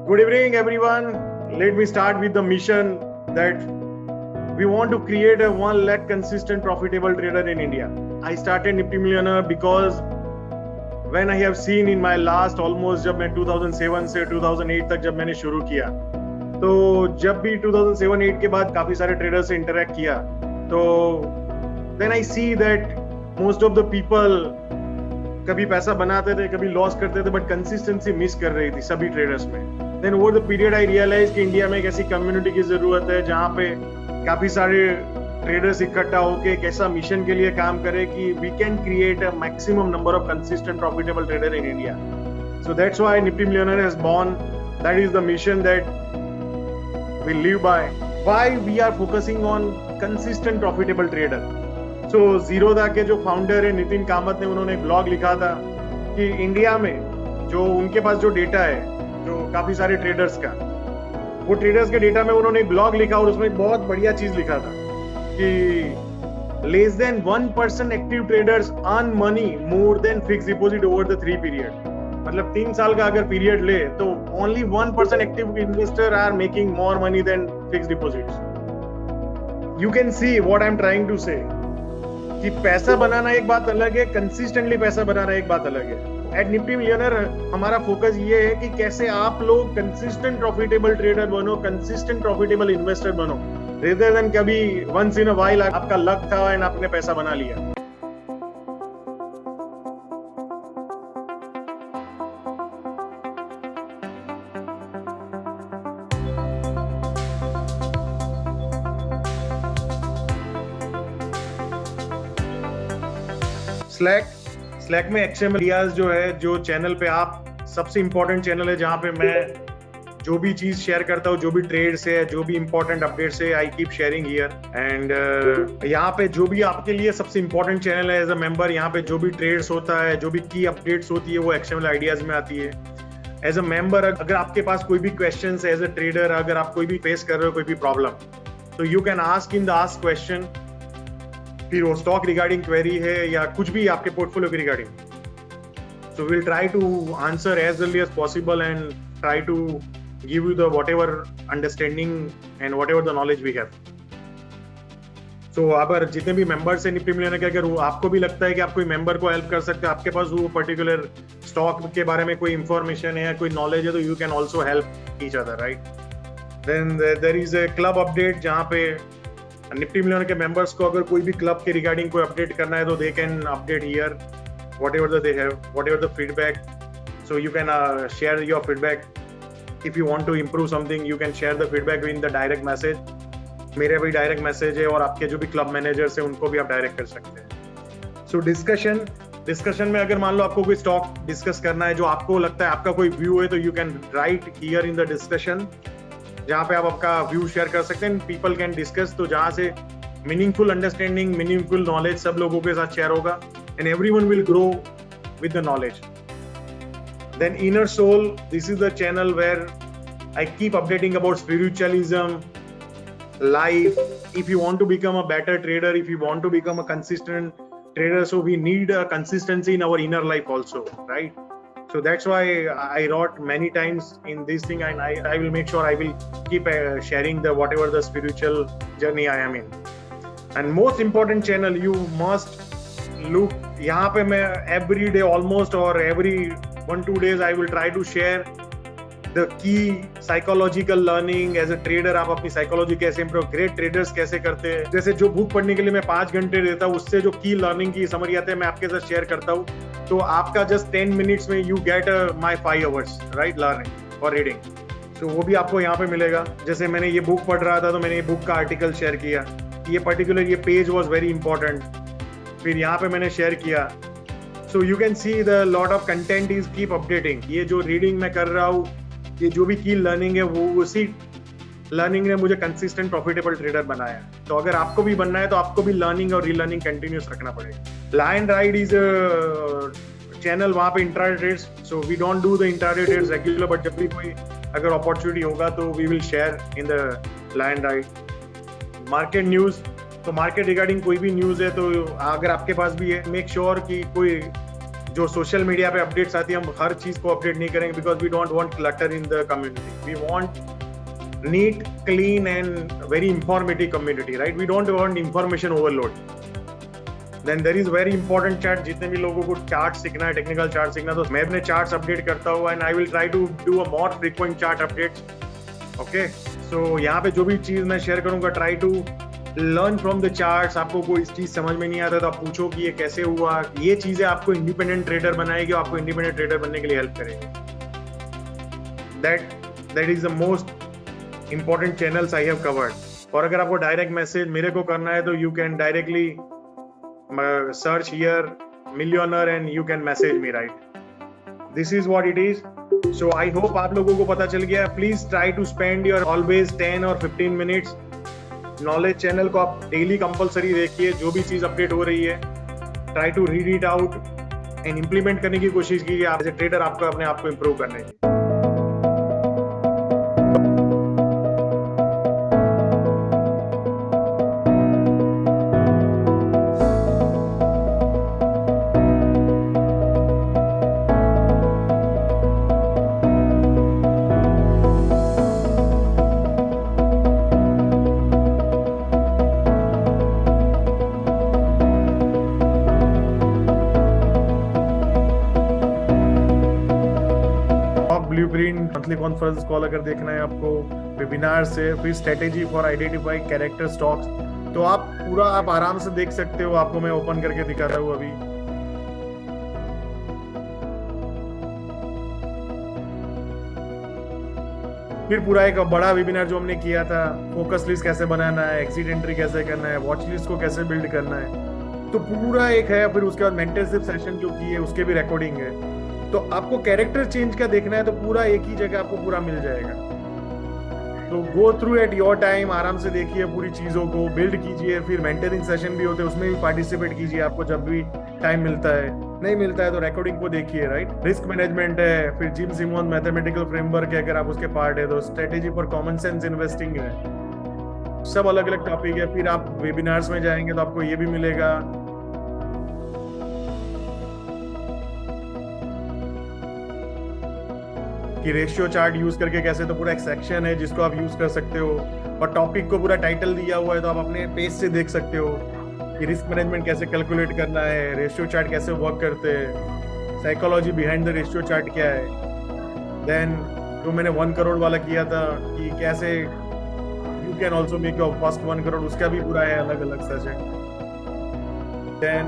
Good evening, everyone. Let me start with the mission that we want to create a 1 lakh consistent profitable trader in India. I started Nifty Millionaire because when I have seen in my last almost जब मैं 2007 से 2008 तक जब मैंने शुरू किया, तो जब भी 2007-8 के बाद काफी सारे ट्रेडर्स से इंटरेक्ट किया, तो then I see that most of the people कभी पैसा बनाते थे, कभी लॉस करते थे, बट कंसिस्टेंसी मिस कर रही थी सभी ट्रेडर्स में. Then over the period I realise कि इंडिया में एक ऐसी कम्युनिटी की जरूरत है जहाँ पे काफी सारे ट्रेडर्स इकट्ठा होकर एक ऐसा मिशन के लिए काम करें कि we can create a maximum number of consistent profitable trader in India. So that's why Nifty millionaire has born. That is the mission that we live by. Why we are focusing on consistent profitable trader. So Zerodha के जो founder है नितिन कामत ने उन्होंने एक blog लिखा था कि India में जो उनके पास जो डेटा है, जो काफी सारे ट्रेडर्स का, वो ट्रेडर्स के डेटा में उन्होंने एक ब्लॉग लिखा और उसमें एक बहुत बढ़िया चीज लिखा था कि less than 1% active traders earn money more than fix deposit over the 3 period. मतलब 3 साल का अगर पीरियड ले तो only 1% active investor are making more money than fix deposits. You can see what I am trying to say कि पैसा बनाना एक बात अलग है, कंसिस्टेंटली पैसा बनाना एक बात अलग है. एट निफ्टी मिलियनेयर हमारा फोकस ये है कि कैसे आप लोग कंसिस्टेंट प्रॉफिटेबल ट्रेडर बनो, कंसिस्टेंट प्रॉफिटेबल इन्वेस्टर बनो, रेदर देन कभी वंस इन अ व्हाइल आपका लक था एंड आपने पैसा बना लिया. स्लैक में एक्सएमएल आइडियाज जो है, जो चैनल पे आप सबसे इंपॉर्टेंट चैनल है जहां पे मैं जो भी चीज शेयर करता हूँ, जो भी ट्रेड्स है, जो भी इंपॉर्टेंट अपडेट्स है, I keep sharing here. And यहाँ पे जो भी आपके लिए सबसे इंपॉर्टेंट चैनल है एज अ मेंबर, यहाँ पे जो भी ट्रेड्स होता है, जो भी की अपडेट्स होती है, वो एक्सएमएल आइडियाज में आती है. एज अ मेंबर अगर आपके पास कोई भी क्वेश्चन है, एज अ ट्रेडर अगर आप कोई भी फेस कर रहे हो कोई भी प्रॉब्लम, तो you can ask in the ask question. फिर वो स्टॉक रिगार्डिंग क्वेरी है या कुछ भी आपके पोर्टफोलियो के regarding, so will try to answer as early as possible and try to give you the whatever understanding and whatever the knowledge we have. So अगर जितने भी मेंबर्स हैं निफ्टी मिलियनेयर के, अगर आपको भी लगता है कि आप कोई मेंबर को हेल्प कर सकते हैं, आपके पास वो पर्टिकुलर स्टॉक के बारे में कोई इंफॉर्मेशन है या कोई नॉलेज है, तो you can also help each other, right. Then there is a club update जहाँ पे निफ्टी मिलियनेयर के मेंबर्स को अगर कोई भी क्लब के रिगार्डिंग कोई अपडेट करना है तो they can update here whatever they have, whatever the feedback. So you can share your feedback. If you want to improve something, you can share the feedback in the direct message. मेरे भी direct message है और आपके जो भी club managers हैं उनको भी आप डायरेक्ट कर सकते हैं. सो डिस्कशन में अगर मान लो आपको कोई स्टॉक डिस्कस करना है, जो आपको लगता है आपका कोई व्यू है, तो you can write here in the discussion, जहाँ पे आप आपका व्यू शेयर कर सकते हैं. पीपल कैन डिस्कस, तो जहाँ से मीनिंगफुल अंडरस्टैंडिंग, मीनिंगफुल नॉलेज सब लोगों के साथ शेयर होगा and everyone will grow with the knowledge. Then Inner Soul, this is the channel where I keep updating about spiritualism, life. If you want to become a better trader, if you want to become a consistent trader, so we need a consistency in our inner life also, right? So that's why I wrote many times in this thing, and I will make sure I will keep sharing the whatever the spiritual journey I am in. And most important channel, you must look, यहाँ पे मैं every day almost or every 1-2 days I will try to share the key psychological learning as a trader. आप अपनी psychology कैसे improve, great traders कैसे करते हैं. जैसे जो बुक पढ़ने के लिए मैं 5 घंटे देता हूँ, उससे जो की लर्निंग की समरी आते हैं मैं आपके साथ शेयर करता हूँ, तो आपका जस्ट 10 मिनट्स में you get my 5 hours right learning or reading. तो वो भी आपको यहाँ पे मिलेगा. जैसे मैंने ये बुक पढ़ रहा था तो मैंने ये बुक का आर्टिकल शेयर किया, ये पर्टिकुलर ये पेज वॉज वेरी इंपॉर्टेंट, फिर यहाँ पे मैंने शेयर किया. So you can see the lot of content is keep updating. ये जो रीडिंग मैं कर रहा हूँ, ये जो भी की लर्निंग है, वो उसी लर्निंग ने मुझे कंसिस्टेंट प्रॉफिटेबल ट्रेडर बनाया. तो अगर आपको भी बनना है तो आपको भी लर्निंग और रीलर्निंग कंटिन्यूस रखना पड़ेगा. लाइन राइड इज चैनल, वहाँ पे intraday trades. So we don't do the intraday trades regular, but जब भी कोई अगर अपॉर्चुनिटी होगा तो we will share in the line ride. Market news, तो मार्केट रिगार्डिंग कोई भी न्यूज है तो अगर आपके पास भी है, मेक श्योर कि कोई जो सोशल मीडिया पे अपडेट्स आती है हम हर चीज को अपडेट नहीं करेंगे because we don't want clutter in the community. We want neat, clean and very informative community, right? We don't want information overload. Then there is very important chart. जितने भी लोगों को चार्ट सीखना है, टेक्निकल चार्ट सीखना, तो मैं अपने चार्ट्स अपडेट करता हूँ and I will try to do a more frequent chart updates. Okay, so यहाँ पे जो भी चीज मैं शेयर करूंगा, try to learn from the charts. आपको कोई चीज समझ में नहीं आता तो आप पूछो कि ये कैसे हुआ. ये चीजें आपको इंडिपेंडेंट ट्रेडर बनाएगी, आपको इंडिपेंडेंट ट्रेडर बनने के लिए हेल्प करेगी. That is the most important channels I have covered. और अगर आपको डायरेक्ट मैसेज मेरे को करना है तो you can directly search here millionaire and you can message me, right? This is what it is. So I hope आप लोगों को पता चल गया. Please try to spend your always 10 और 15 मिनट्स. नॉलेज चैनल को आप डेली कंपलसरी देखिए. जो भी चीज अपडेट हो रही है, try to read it out and implement करने की कोशिश कीजिए आप एज ए ट्रेडर, आपको अपने आप को इम्प्रूव करने की. ब्लूप्रिंट मंथली कॉन्फ्रेंस कॉल अगर देखना है आपको, वेबिनार से, फिर strategy for identify character stocks, तो आप पूरा आप आराम से देख सकते हो. आपको मैं ओपन करके दिखा रहा हूँ अभी. फिर पूरा एक बड़ा वेबिनार जो हमने किया था, फोकस लिस्ट कैसे बनाना है, एग्जिट एंट्री कैसे करना है, वॉच लिस्ट को कैसे बिल्ड करना है, तो पूरा एक है. फिर उसके बाद मेंटरशिप सेशन जो की है उसके भी रिकॉर्डिंग है. तो आपको कैरेक्टर चेंज का देखना है तो पूरा एक ही जगह आपको पूरा मिल जाएगा. तो go through at your time, आराम से देखिए पूरी चीजों को, बिल्ड कीजिए. फिर मेंटरिंग सेशन भी होते हैं, उसमें भी पार्टिसिपेट कीजिए आपको जब भी टाइम मिलता है. नहीं मिलता है तो रिकॉर्डिंग को देखिए, राइट? रिस्क मैनेजमेंट है, फिर जिम सिमोन मैथमेटिकल फ्रेमवर्क है, अगर आप उसके पार्ट है तो strategy for common sense investing है. सब अलग अलग टॉपिक है. फिर आप वेबिनार्स में जाएंगे तो आपको ये भी मिलेगा. कि रेशियो चार्ट यूज करके कैसे, तो पूरा एक सेक्शन है जिसको आप यूज कर सकते हो. और टॉपिक को पूरा टाइटल दिया हुआ है तो आप अपने पेज से देख सकते हो कि रिस्क मैनेजमेंट कैसे कैलकुलेट करना है, रेशियो चार्ट कैसे वर्क करते हैं, psychology behind the ratio chart क्या है. देन जो मैंने 1 करोड़ वाला किया था कि कैसे you can also make your first 1 crore, उसका भी पूरा है अलग अलग session. Then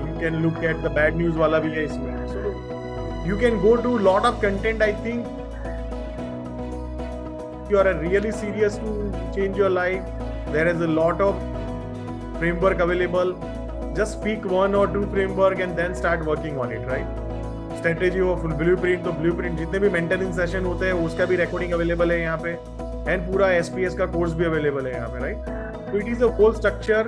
you can look at the bad news वाला भी है इसमें. सो you can go to lot of content. I think you are really serious to change your life. There is a lot of framework available. Just pick 1 or 2 framework and then start working on it, right? Strategy of blueprint, तो blueprint जितने भी mentoring session होते हैं उसका भी recording available है यहाँ पे, एंड पूरा SPS का कोर्स भी अवेलेबल है यहाँ पे, right? So it is a whole structure.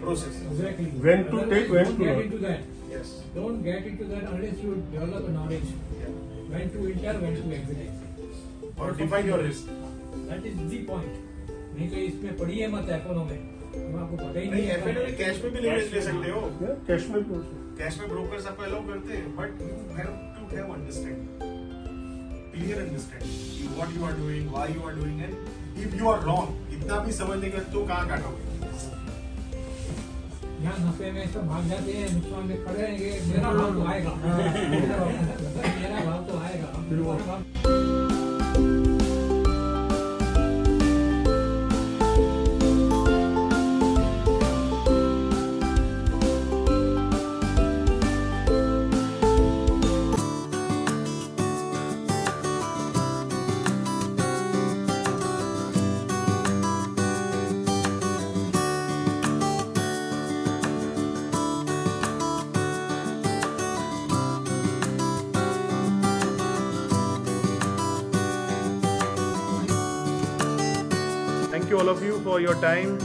Process. Exactly. When to take, when Don't to get not. into that. Yes. Don't get into that unless you develop a knowledge. When to enter, when to exit. Or define your risk. That is the point. नहीं तो इसमें पढ़िए मत FO में, तो आपको पता ही नहीं, नहीं एफएनओ में कैश में भी ले सकते हो. कैश में भी कैश में ब्रोकर्स आपको अलाउ करते हैं, but you have to have understanding, clear understanding what you are doing, why you are doing, and if you are wrong, इतना भी समझने के तो कहाँ काटोगे. यहाँ नफे में सब भाग जाते हैं, नुकसान में खड़े रहेंगे. मेरा भाव तो आएगा, मेरा भाव तो आएगा. Thank you all of you for your time.